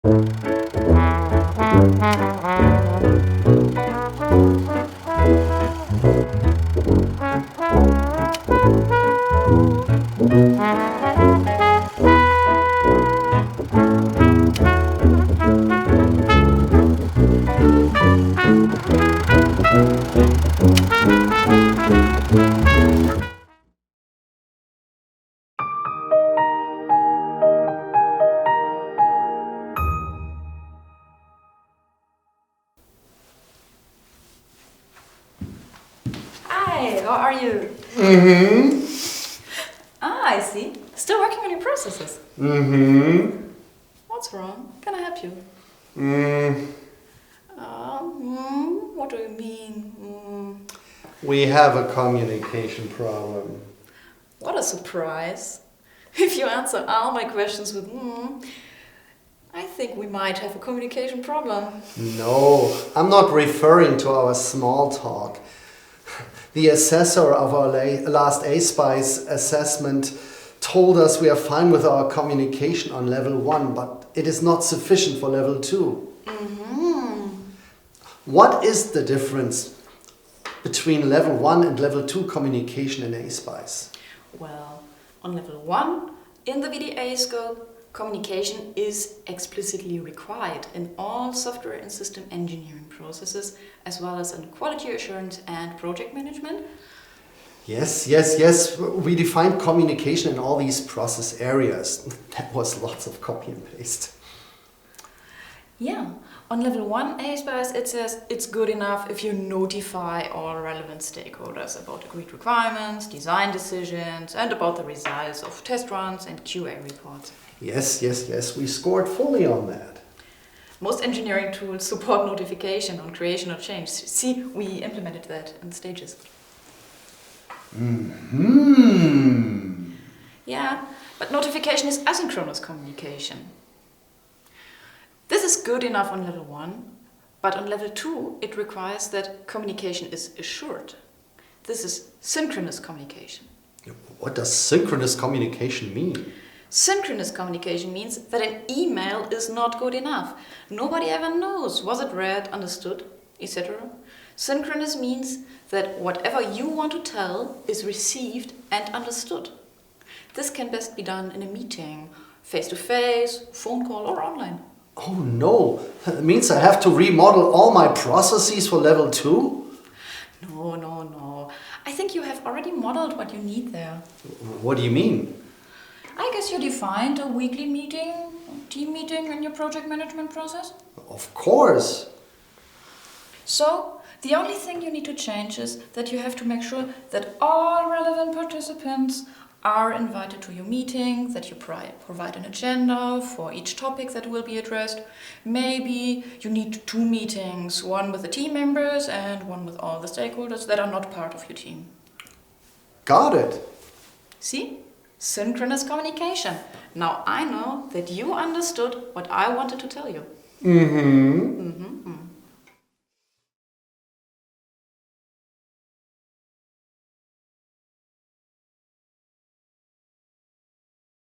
Hi, how are you? I see. Still working on your processes. What's wrong? Can I help you? What do you mean? We have a communication problem. What a surprise. If you answer all my questions with I think we might have a communication problem. No, I'm not referring to our small talk. The assessor of our last SPICE assessment told us we are fine with our communication on level 1, but it is not sufficient for level 2. What is the difference between level 1 and level 2 communication in SPICE? Well, on level 1, in the VDA scope, communication is explicitly required in all software and system engineering processes, as well as in quality assurance and project management. Yes. We defined communication in all these process areas. That was lots of copy and paste. Yeah, on level 1 ASPICE it says it's good enough if you notify all relevant stakeholders about agreed requirements, design decisions, and about the results of test runs and QA reports. Yes, we scored fully on that. Most engineering tools support notification on creation or change. See, we implemented that in stages. Yeah, but notification is asynchronous communication. This is good enough on level 1, but on level 2 it requires that communication is assured. This is synchronous communication. What does synchronous communication mean? Synchronous communication means that an email is not good enough. Nobody ever knows, was it read, understood, etc. Synchronous means that whatever you want to tell is received and understood. This can best be done in a meeting, face-to-face, phone call or online. Oh no, that means I have to remodel all my processes for level 2? No. I think you have already modeled what you need there. What do you mean? I guess you defined a weekly meeting, team meeting in your project management process? Of course. So, the only thing you need to change is that you have to make sure that all relevant participants are invited to your meeting, that you provide an agenda for each topic that will be addressed. Maybe you need 2 meetings, one with the team members and one with all the stakeholders that are not part of your team. Got it. See? Synchronous communication. Now I know that you understood what I wanted to tell you.